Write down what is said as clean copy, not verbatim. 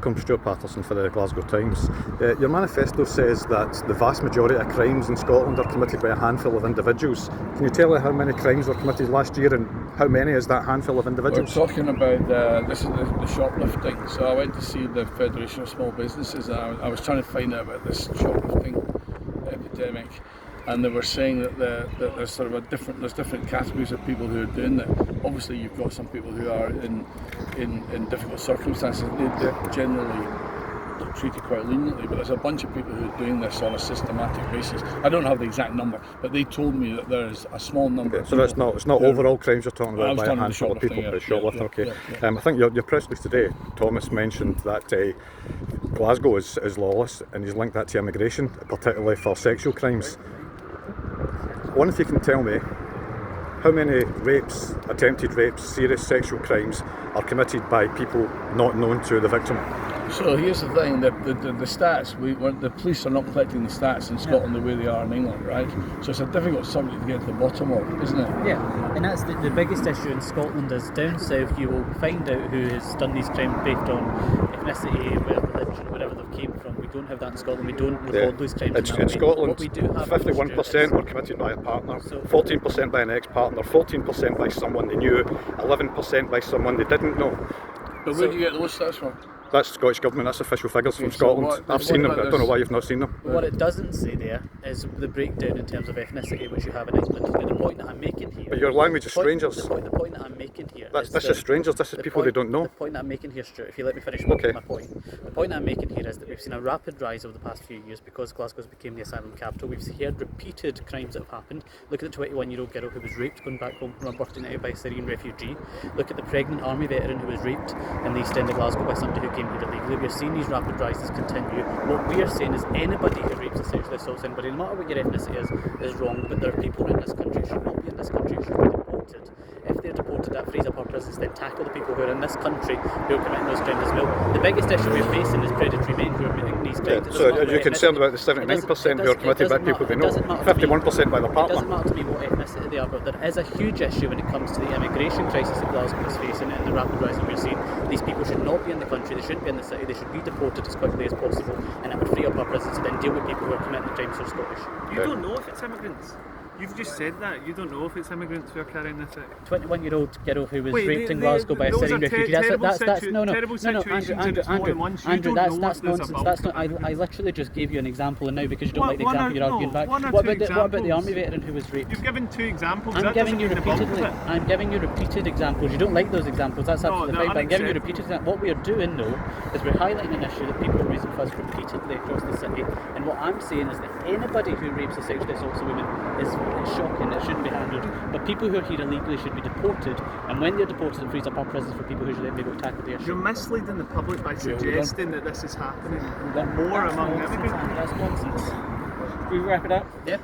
Malcolm, Stuart Patterson for the Glasgow Times. Your manifesto says that the vast majority of crimes in Scotland are committed by a handful of individuals. Can you tell us how many crimes were committed last year and how many is that handful of individuals? We're talking about, this is the shoplifting. So I went to see the Federation of Small Businesses and I was trying to find out about this shoplifting epidemic. And they were saying that there's sort of there's different categories of people who are doing that. Obviously, you've got some people who are in difficult circumstances. They're generally treated quite leniently, but there's a bunch of people who are doing this on a systematic basis. I don't have the exact number, but they told me that there is a small number. Okay, so it's not overall crimes you're talking about by a handful of people. Shoplifting. I think your press release today, Thomas mentioned that Glasgow is lawless, and he's linked that to immigration, particularly for sexual crimes. I wonder if you can tell me how many rapes, attempted rapes, serious sexual crimes are committed by people not known to the victim. So here's the thing, the stats, the police are not collecting the stats in Scotland the way they are in England, right? So it's a difficult subject to get to the bottom of, isn't it? Yeah, and that's the biggest issue in Scotland is down south you will find out who has done these crimes based on ethnicity, religion, wherever they came from. We don't have that in Scotland, we don't record those crimes in Scotland, 51% were committed by a partner, 14% by an ex-partner, 14% by someone they knew, 11% by someone they didn't know. But where do you get those stats from? That's Scottish Government, that's official figures from Scotland. I've seen them, but I don't know why you've not seen them. What it doesn't say there is the breakdown in terms of ethnicity which you have in England. But the point that I'm making here... But your language is strangers. The point that I'm making here... This is strangers, this is people they don't know. The point that I'm making here, Stuart, if you let me finish my point. The point that I'm making here is that we've seen a rapid rise over the past few years because Glasgow's became the asylum capital. We've heard repeated crimes that have happened. Look at the 21-year-old girl who was raped going back home from a birthday night by a Syrian refugee. Look at the pregnant army veteran who was raped in the East End of Glasgow by somebody who came here illegally. We're seeing these rapid rises continue. What we are saying is anybody who rapes or sexually assaults anybody, no matter what your ethnicity is wrong, but there are people in this country who should not be in this country, who should be deported. If they're deported, that frees up our prisons, then tackle the people who are in this country who are committing those crimes as well. The biggest issue we're facing is predatory men who are committing these crimes. So are you concerned about the 79% who are committed by people they know? 51% by their partner? It doesn't matter to me what ethnicity they are, but there is a huge issue when it comes to the immigration crisis that Glasgow is facing and the rapid rise that we're seeing. These people should not be in the country, they shouldn't be in the city, they should be deported as quickly as possible, and it would free up our prisons to then deal with people who are committing the crimes who are Scottish. You don't know if it's immigrants. You've just said that. You don't know if it's immigrants who are carrying this out. 21-year-old girl who was raped in Glasgow by a Syrian refugee. Andrew, that's nonsense. That's not. I literally just gave you an example, and now because you don't like the example, you're arguing back. What about the army veteran who was raped? You've given two examples. I'm giving you repeated examples. You don't like those examples. That's absolutely fine. But I'm giving you repeated examples. What we are doing though is we're highlighting an issue that people are raising for us repeatedly across the city. And what I'm saying is that anybody who rapes or sexually assaults a woman is shocking, it shouldn't be handled, but people who are here illegally should be deported, and when they're deported it frees up our prisons for people who should then be able to tackle the issue. You're misleading the public by suggesting that this is happening more among immigrants. That's nonsense. Can we wrap it up? Yep.